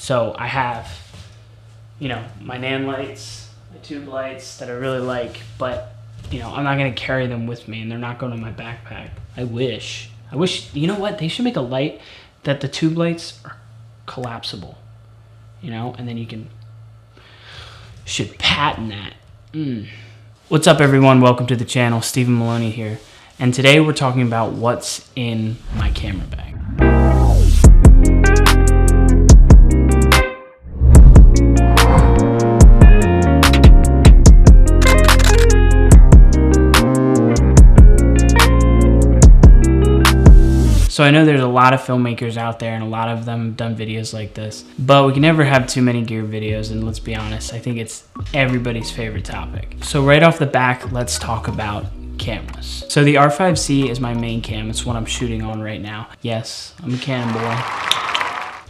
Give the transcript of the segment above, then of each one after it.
So I have, you know, my NanLites, my tube lights that I really like, but you know, I'm not gonna carry them with me and they're not going in my backpack. I wish, you know what? They should make a light that the tube lights are collapsible, you know, and then you should patent that. What's up everyone? Welcome to the channel. Stephen Maloney here. And today we're talking about what's in my camera bag. So I know there's a lot of filmmakers out there and a lot of them have done videos like this, but we can never have too many gear videos, and let's be honest, I think it's everybody's favorite topic. So right off the back, let's talk about cameras. So the R5C is my main cam. It's what I'm shooting on right now. Yes, I'm a Canon boy.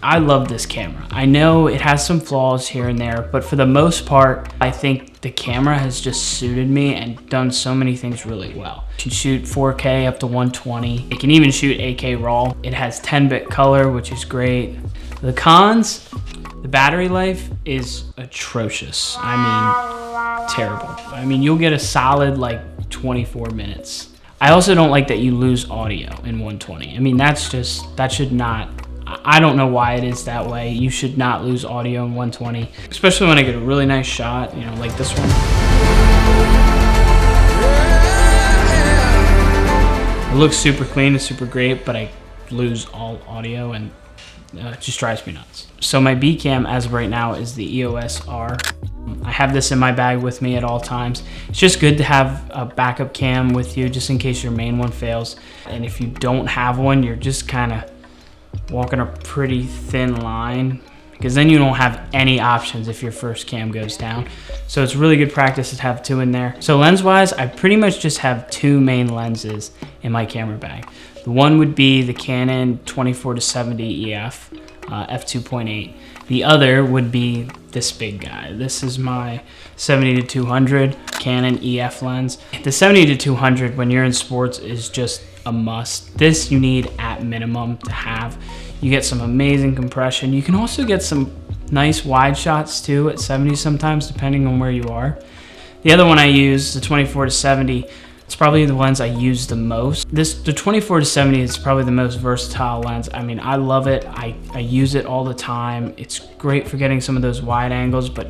I love this camera. I know it has some flaws here and there, but for the most part, I think the camera has just suited me and done so many things really well. It can shoot 4K up to 120. It can even shoot 8K RAW. It has 10-bit color, which is great. The cons, the battery life is atrocious. I mean, terrible. I mean, you'll get a solid like 24 minutes. I also don't like that you lose audio in 120. I mean, that should not, I don't know why it is that way. You should not lose audio in 120, especially when I get a really nice shot, you know, like this one. It looks super clean, it's super great, but I lose all audio and it just drives me nuts. So my B cam as of right now is the EOS R. I have this in my bag with me at all times. It's just good to have a backup cam with you just in case your main one fails. And if you don't have one, you're just kind of walking a pretty thin line, because then you don't have any options if your first cam goes down. So it's really good practice to have two in there. So lens wise, I pretty much just have two main lenses in my camera bag. The one would be the Canon 24-70 EF f2.8. The other would be this big guy. This is my 70-200 Canon EF lens. The 70-200 when you're in sports is just a must. This you need at minimum to have. You get some amazing compression. You can also get some nice wide shots too at 70 sometimes, depending on where you are. The other one I use, the 24-70, it's probably the lens I use the most. The 24-70 is probably the most versatile lens. I mean, I love it. I use it all the time. It's great for getting some of those wide angles, but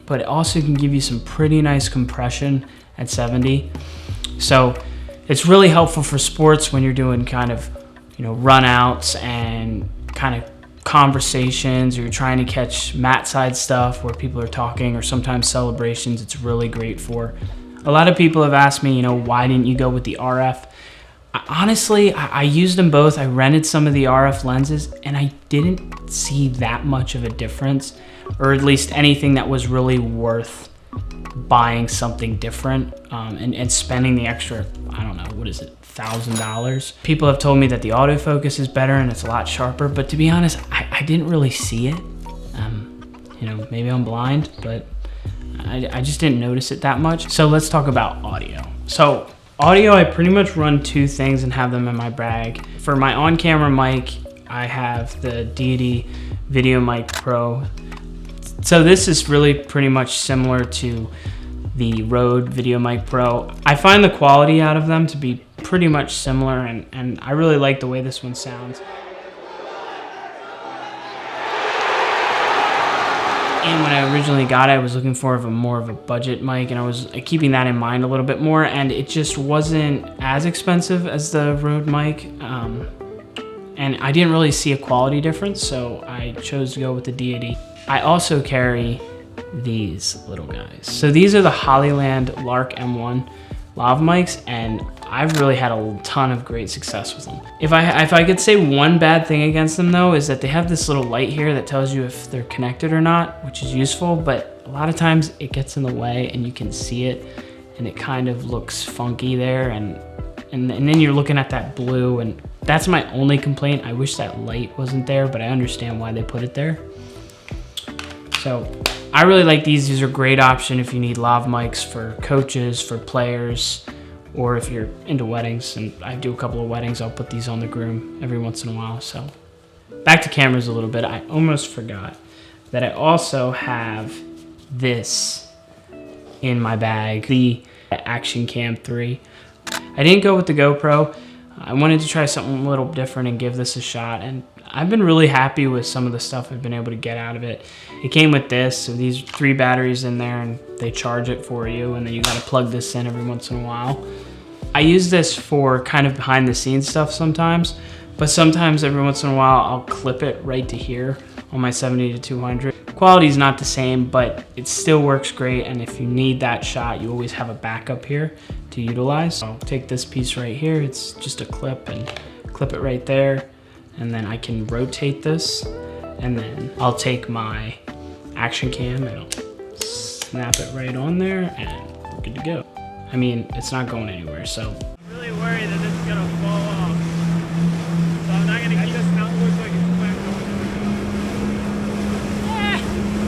it also can give you some pretty nice compression at 70. So it's really helpful for sports when you're doing kind of, you know, run outs and kind of conversations, or you're trying to catch mat side stuff where people are talking, or sometimes celebrations. It's really great for. A lot of people have asked me, you know, why didn't you go with the RF? Honestly, I used them both. I rented some of the RF lenses and I didn't see that much of a difference, or at least anything that was really worth buying something different and spending the extra, I don't know, what is it, $1,000? People have told me that the autofocus is better and it's a lot sharper, but to be honest, I didn't really see it. You know, maybe I'm blind, but I just didn't notice it that much. So let's talk about audio. So audio, I pretty much run two things and have them in my bag. For my on-camera mic, I have the Deity Vid-Mic Pro. So this is really pretty much similar to the Rode Vid-Mic Pro. I find the quality out of them to be pretty much similar, and I really like the way this one sounds. And when I originally got it, I was looking for more of a budget mic, and I was keeping that in mind a little bit more, and it just wasn't as expensive as the Rode mic. And I didn't really see a quality difference, so I chose to go with the Deity. I also carry these little guys. So these are the Hollyland Lark M1 lav mics, and I've really had a ton of great success with them. If I could say one bad thing against them though, is that they have this little light here that tells you if they're connected or not, which is useful, but a lot of times it gets in the way and you can see it and it kind of looks funky there, and then you're looking at that blue, and that's my only complaint. I wish that light wasn't there, but I understand why they put it there. So I really like these. These are a great option if you need lav mics for coaches, for players, or if you're into weddings, and I do a couple of weddings, I'll put these on the groom every once in a while. So back to cameras a little bit. I almost forgot. that I also have this in my bag, the Action Cam 3. I didn't go with the GoPro. I wanted to try something a little different and give this a shot, and I've been really happy with some of the stuff I've been able to get out of it. It came with this, so these 3 batteries in there, and they charge it for you, and then you gotta plug this in every once in a while. I use this for kind of behind the scenes stuff sometimes, but sometimes every once in a while I'll clip it right to here on my 70-200. Quality is not the same, but it still works great, and if you need that shot, you always have a backup here to utilize. So I'll take this piece right here, it's just a clip, and clip it right there, and then I can rotate this, and then I'll take my Action Cam and I'll snap it right on there, and we're good to go. I mean, it's not going anywhere, so. I'm really worried that this is gonna fall off. So I'm not gonna keep this. Now it looks like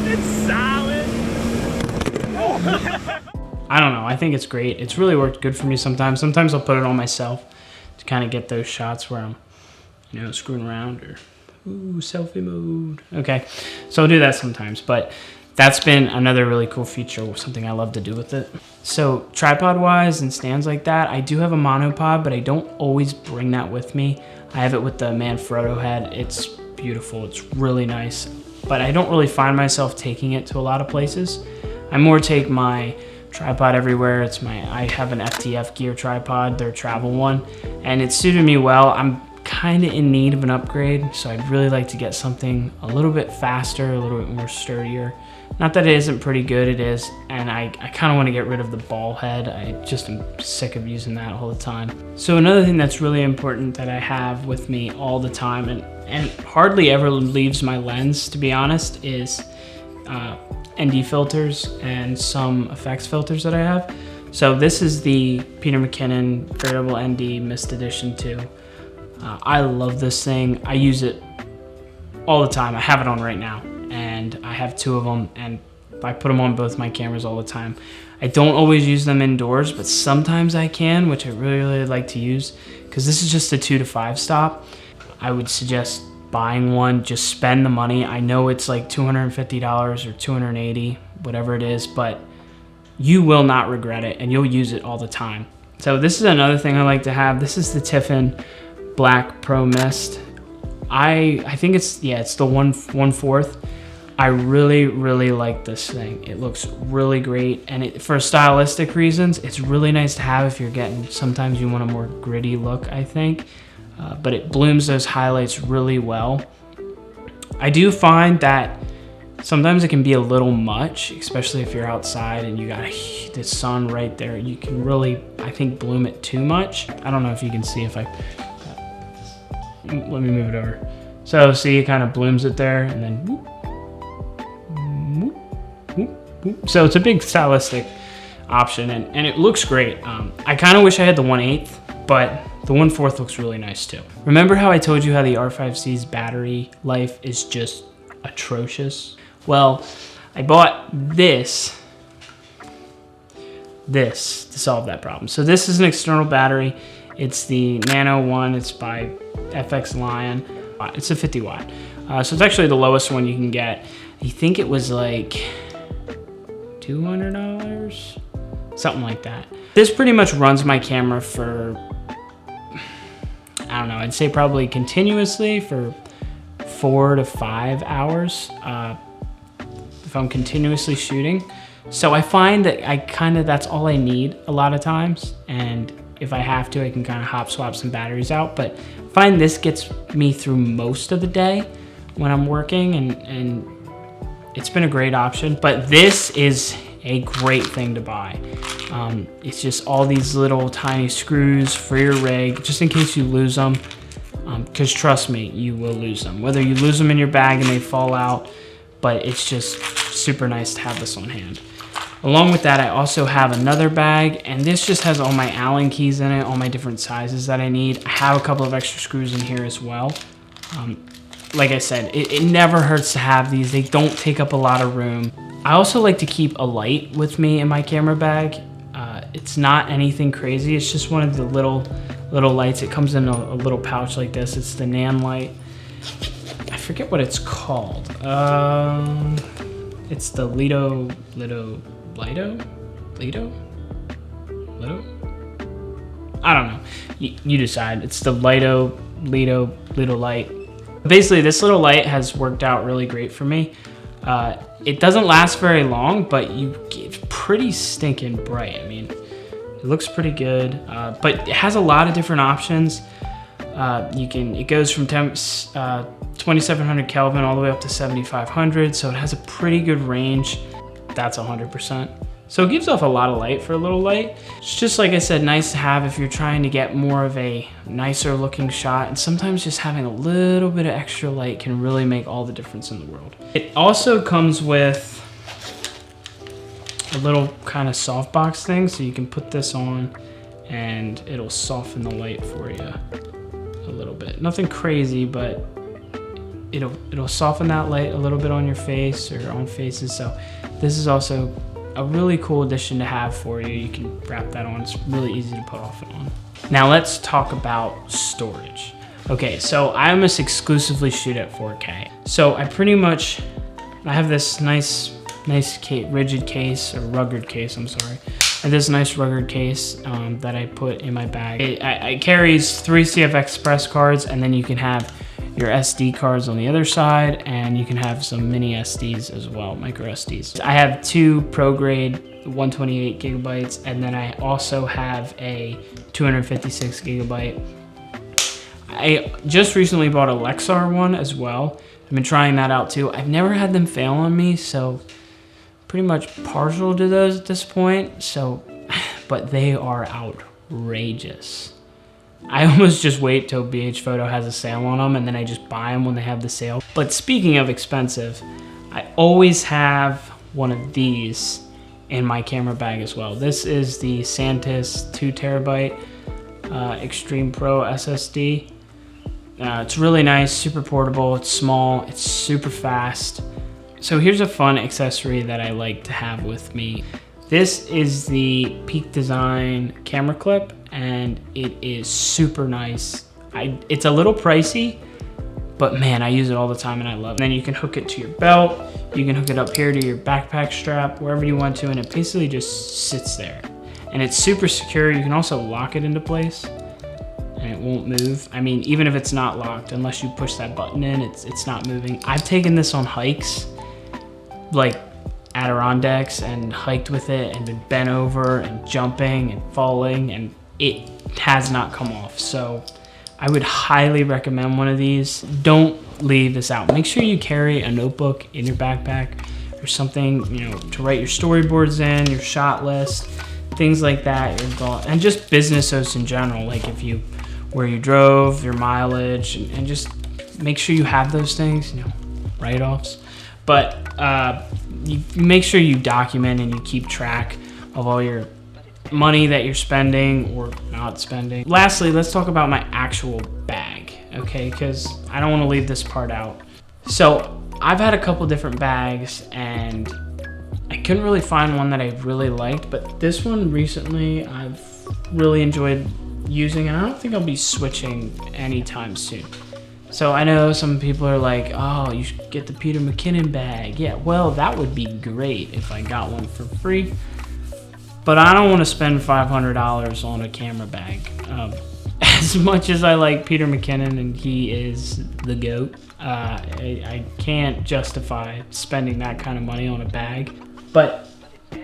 it's solid. I don't know, I think it's great. It's really worked good for me sometimes. Sometimes I'll put it on myself to kind of get those shots where I'm, you know, screwing around or, ooh, selfie mode. Okay, so I'll do that sometimes, but that's been another really cool feature, something I love to do with it. So tripod wise and stands like that, I do have a monopod, but I don't always bring that with me. I have it with the Manfrotto head. It's beautiful, it's really nice, but I don't really find myself taking it to a lot of places. I more take my tripod everywhere. I have an FTF gear tripod, their travel one, and it suited me well. I'm kind of in need of an upgrade, so I'd really like to get something a little bit faster, a little bit more sturdier. Not that it isn't pretty good, it is, and I kind of want to get rid of the ball head. I just am sick of using that all the time. So another thing that's really important that I have with me all the time, and hardly ever leaves my lens, to be honest, is ND filters and some effects filters that I have. So this is the Peter Mckinnon Variable ND Mist Edition 2. I love this thing. I use it all the time. I have it on right now, and I have 2 of them, and I put them on both my cameras all the time. I don't always use them indoors, but sometimes I can, which I really, really like to use, because this is just a 2 to 5 stop. I would suggest buying one, just spend the money. I know it's like $250 or $280, whatever it is, but you will not regret it, and you'll use it all the time. So this is another thing I like to have. This is the Tiffen Black Pro Mist. I think it's the 1/4. I really like this thing. It looks really great, and for stylistic reasons, it's really nice to have if you're getting, sometimes you want a more gritty look, I think. But it blooms those highlights really well. I do find that sometimes it can be a little much, especially if you're outside and you got the sun right there. You can really, I think, bloom it too much. I don't know if you can see if I, let me move it over. So see, it kind of blooms it there, and then whoop, whoop, whoop, whoop. So it's a big stylistic option, and it looks great. I kind of wish I had the 1/8, but the 1/4 looks really nice too. Remember how I told you how the R5C's battery life is just atrocious? Well, I bought this to solve that problem. So this is an external battery. It's the Nano one. It's by FXLion. It's a 50 watt. So it's actually the lowest one you can get. I think it was like $200, something like that. This pretty much runs my camera for, I don't know, I'd say probably continuously for 4 to 5 hours if I'm continuously shooting. So I find that that's all I need a lot of times, and if I have to, I can kind of hop swap some batteries out, but I find this gets me through most of the day when I'm working, and it's been a great option. But this is a great thing to buy. It's just all these little tiny screws for your rig, just in case you lose them, because trust me, you will lose them. Whether you lose them in your bag and they fall out, but it's just super nice to have this on hand. Along with that, I also have another bag, and this just has all my Allen keys in it, all my different sizes that I need. I have a couple of extra screws in here as well. Like I said, it never hurts to have these. They don't take up a lot of room. I also like to keep a light with me in my camera bag. It's not anything crazy. It's just one of the little lights. It comes in a little pouch like this. It's the NanLite. I forget what it's called. It's the Lito? I don't know. You decide. It's the LitoLite. Basically, this little light has worked out really great for me. It doesn't last very long, but it's pretty stinking bright. I mean, it looks pretty good, but it has a lot of different options. It goes from 2700 Kelvin all the way up to 7500, so it has a pretty good range. That's 100%. So it gives off a lot of light for a little light. It's just, like I said, nice to have if you're trying to get more of a nicer looking shot, and sometimes just having a little bit of extra light can really make all the difference in the world. It also comes with a little kind of softbox thing, so you can put this on and it'll soften the light for you a little bit. Nothing crazy, but it'll soften that light a little bit on your face or on faces. So this is also a really cool addition to have for you. You can wrap that on. It's really easy to put off and on. Now let's talk about storage. Okay, so I almost exclusively shoot at 4K. So I have this nice rigid case, or Ruggard case, I'm sorry. I have this nice Ruggard case that I put in my bag. It carries 3 CF Express cards, and then you can have your SD cards on the other side, and you can have some mini SDs as well, micro SDs. I have 2 ProGrade 128 gigabytes, and then I also have a 256 gigabyte. I just recently bought a Lexar one as well. I've been trying that out too. I've never had them fail on me, so pretty much partial to those at this point. So, but they are outrageous. I almost just wait till BH Photo has a sale on them, and then I just buy them when they have the sale. But speaking of expensive, I always have one of these in my camera bag as well. This is the SanDisk 2 terabyte Extreme Pro SSD. It's really nice, super portable, it's small, it's super fast. So here's a fun accessory that I like to have with me. This is the Peak Design camera clip, and it is super nice. It's a little pricey, but man, I use it all the time and I love it. And then you can hook it to your belt, you can hook it up here to your backpack strap, wherever you want to, and it basically just sits there. And it's super secure. You can also lock it into place and it won't move. I mean, even if it's not locked, unless you push that button in, it's not moving. I've taken this on hikes, like Adirondacks, and hiked with it and been bent over and jumping and falling, and it has not come off. So I would highly recommend one of these. Don't leave this out. Make sure you carry a notebook in your backpack or something, you know, to write your storyboards in, your shot list, things like that, and just business notes in general, like where you drove, your mileage, and just make sure you have those things, you know, write-offs. But you make sure you document and you keep track of all your money that you're spending or not spending. Lastly, let's talk about my actual bag, okay? Because I don't want to leave this part out. So I've had a couple different bags, and I couldn't really find one that I really liked, but this one recently I've really enjoyed using, and I don't think I'll be switching anytime soon. So I know some people are like, oh, you should get the Peter Mckinnon bag. Yeah, well, that would be great if I got one for free, but I don't want to spend $500 on a camera bag. As much as I like Peter Mckinnon and he is the GOAT, I can't justify spending that kind of money on a bag. But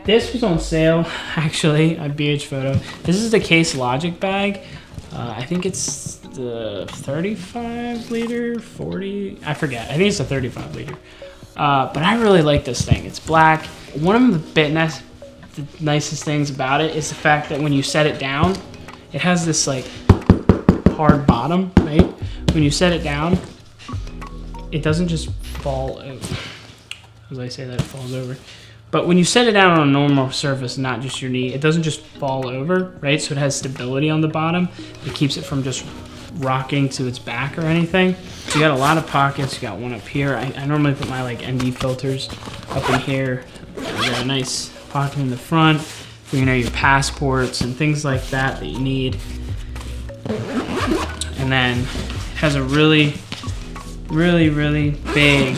this was on sale, actually, at BH Photo. This is the Case Logic bag. I think it's the 35 liter, 40, I forget. I think it's a 35 liter. But I really like this thing. It's black. One of the nicest things about it is the fact that when you set it down, it has this like hard bottom, right? When you set it down, it doesn't just fall over. As I say that, it falls over. But when you set it down on a normal surface, not just your knee, it doesn't just fall over, right? So it has stability on the bottom. It keeps it from just rocking to its back or anything. So you got a lot of pockets. You got one up here. I normally put my like ND filters up in here. You got a nice pocket in the front for, you know, your passports and things like that you need. And then it has a really big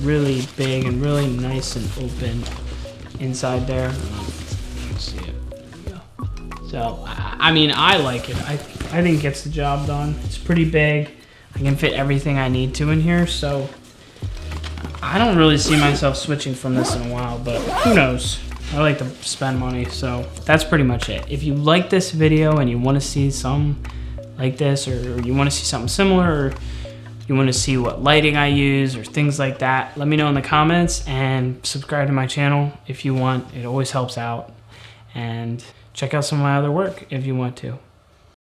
really big and really nice and open inside there. Let's see it. There we go. So, I mean, I like it. I think it gets the job done. It's pretty big. I can fit everything I need to in here, so I don't really see myself switching from this in a while, but who knows? I like to spend money, so that's pretty much it. If you like this video and you want to see some like this, or you want to see something similar, or you want to see what lighting I use or things like that, let me know in the comments, and subscribe to my channel if you want. It always helps out. And check out some of my other work if you want to.